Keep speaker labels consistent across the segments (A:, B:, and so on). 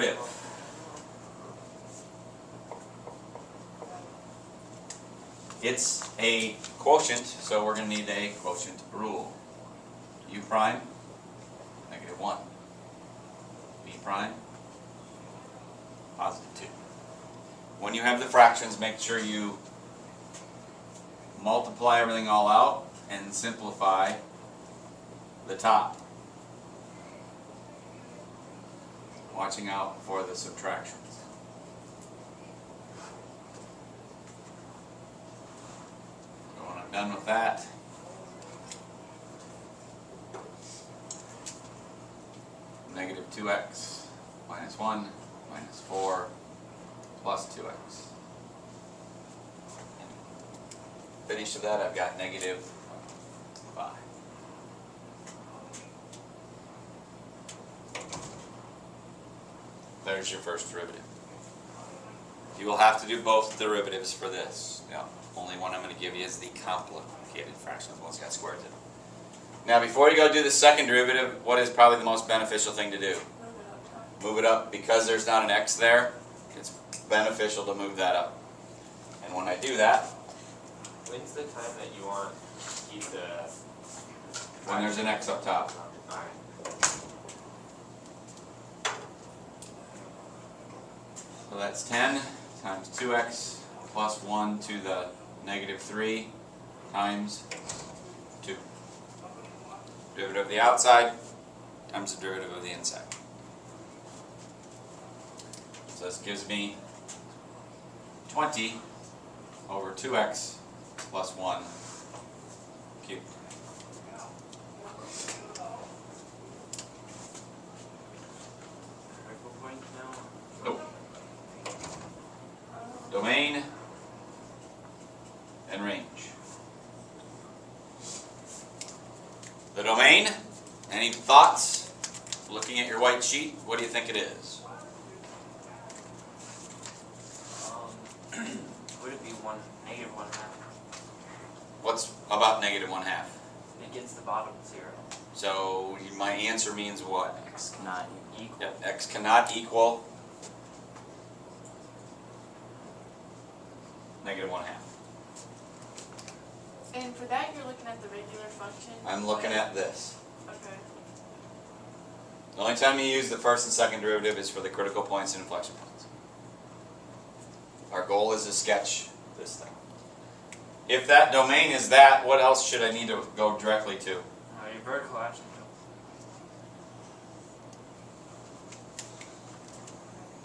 A: derivative. It's a quotient, so we're going to need a quotient rule. U prime, -1. B prime, +2. When you have the fractions, make sure you multiply everything all out and simplify the top. Watching out for the subtractions. So when I'm done with that, -2x minus 1 minus 4 plus 2x. Finish with that, I've got -5. There's your first derivative. You will have to do both derivatives for this. Now, only one I'm going to give you is the complicated fraction. The one's got squares in it. Now, before you go do the second derivative, what is probably the most beneficial thing to do? Move it up. Because there's not an x there, it's beneficial to move that up. And when I do that,
B: when's the time that you want to keep the...
A: when there's an x up top.
B: Alright.
A: So that's 10 times 2x plus 1 to the -3 times 2. Derivative of the outside times the derivative of the inside. So this gives me 20 over 2x plus 1 cubed. Nope. Domain and range. The domain, any thoughts? Looking at your white sheet, what do you think it is?
B: Would it be -1/2?
A: What's about -1/2?
B: It gets the bottom 0.
A: So my answer means what?
B: X cannot equal.
A: Yep, x cannot equal -1/2.
C: And for that, you're looking at the regular function?
A: I'm looking at this.
C: Okay.
A: The only time you use the first and second derivative is for the critical points and inflection points. Our goal is to sketch this thing. If that domain is that, what else should I need to go directly to?
B: Your vertical asymptote.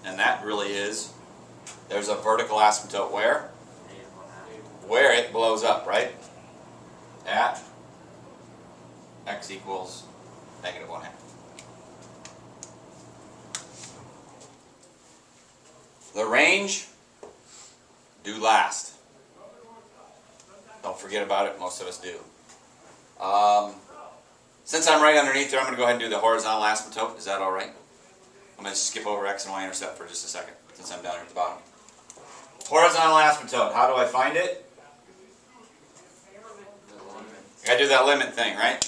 A: And that really is, there's a vertical asymptote where?
B: -1/2.
A: Where it blows up, right? At x equals -1/2. The range, do last. Don't forget about it, most of us do. Since I'm right underneath there, I'm going to go ahead and do the horizontal asymptote. Is that alright? I'm going to skip over x and y-intercept for just a second, since I'm down here at the bottom. Horizontal asymptote, how do I find it? I got to do that limit thing, right?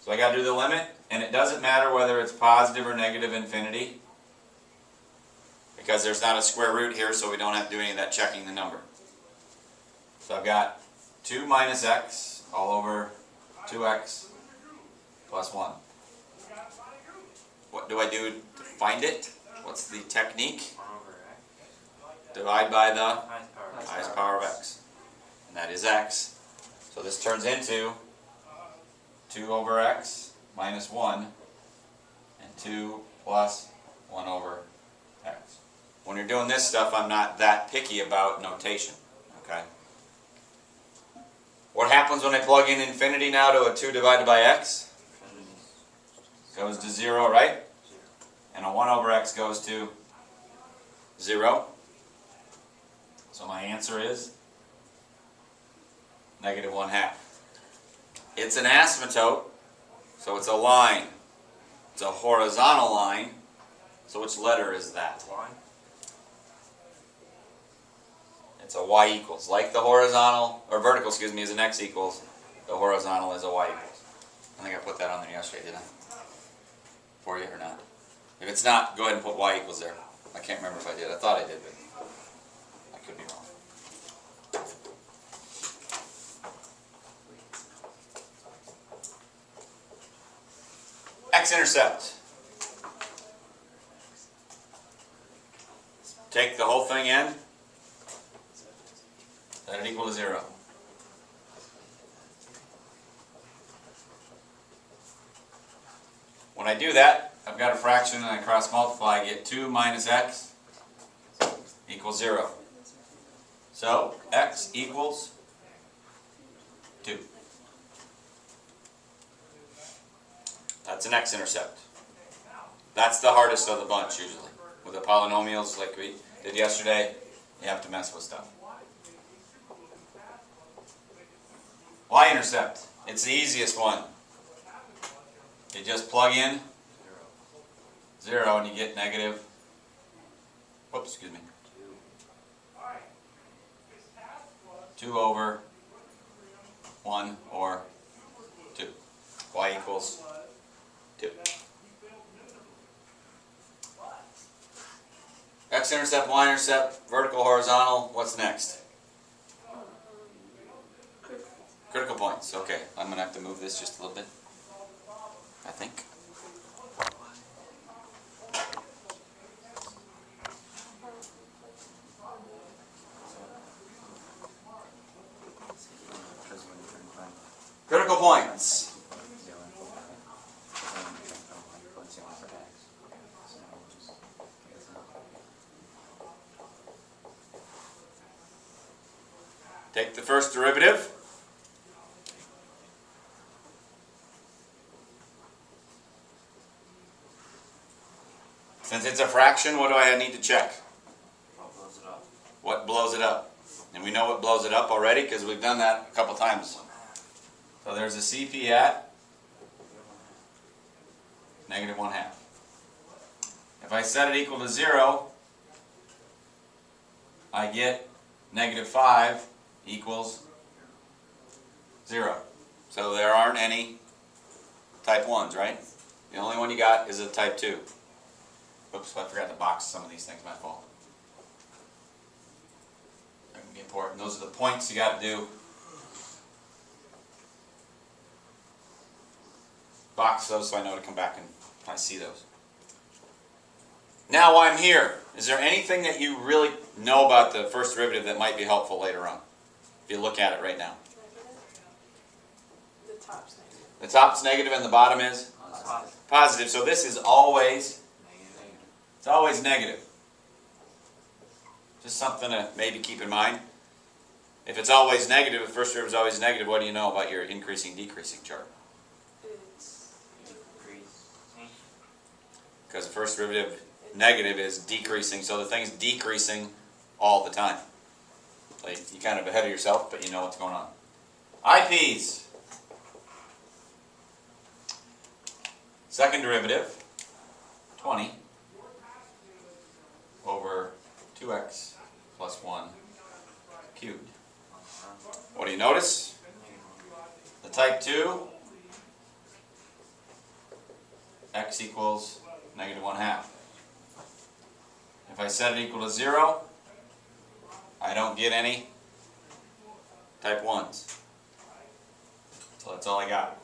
A: So I got to do the limit, and it doesn't matter whether it's positive or negative infinity, because there's not a square root here, so we don't have to do any of that checking the number. So I've got 2 minus x all over 2x plus 1. What do I do to find it? What's the technique?
B: 1/x.
A: Divide by the
B: Highest power.
A: highest power of x. And that is x. So this turns into 2 over x minus 1 and 2 plus 1 over x. When you're doing this stuff, I'm not that picky about notation. Okay? What happens when I plug in infinity now to a 2 divided by x? Goes to 0, right? And a 1 over x goes to 0. So my answer is -1/2. It's an asymptote, so it's a line. It's a horizontal line. So which letter is that?
B: Y.
A: It's a y equals. Like the horizontal, or vertical, excuse me, is an x equals. The horizontal is a y equals. I think I put that on there yesterday, didn't I? For you or not? If it's not, go ahead and put y equals there. I can't remember if I did. I thought I did, but I could be wrong. X-intercept. Take the whole thing in, let it equal to 0. When I do that, I've got a fraction and I cross multiply, I get 2 minus x equals 0. So, x equals 2. That's an x-intercept. That's the hardest of the bunch usually. With the polynomials like we did yesterday, you have to mess with stuff. Y-intercept. It's the easiest one. You just plug in 0 and you get negative, whoops, excuse me, 2 over 1 or 2. Y equals 2. X-intercept, Y-intercept, vertical, horizontal, what's next? Critical points, okay. I'm going to have to move this just a little bit, I think. Critical points. Take the first derivative. Since it's a fraction, what do I need to check?
B: What blows it up?
A: What blows it up? And we know what blows it up already because we've done that a couple times. So there's a CP at negative 1/2. If I set it equal to 0, I get negative 5 equals 0. So there aren't any type 1s, right? The only one you got is a type 2. Oops, I forgot to box some of these things, my fault. That can be important. Those are the points you got to do. Box those so I know to come back and I see those. Now while I'm here, is there anything that you really know about the first derivative that might be helpful later on? If you look at it right now.
C: The top's negative.
A: The top's negative and the bottom is? Positive. So this is always, it's always negative. Just something to maybe keep in mind. If it's always negative, if the first derivative is always negative, what do you know about your increasing, decreasing chart?
C: It's
A: Because the first derivative negative is decreasing, so the thing's decreasing all the time. So you're kind of ahead of yourself, but you know what's going on. IPs. Second derivative, 20 over 2x plus 1 cubed. What do you notice? The type 2, x equals negative 1/2. If I set it equal to 0, I don't get any type 1s. So that's all I got.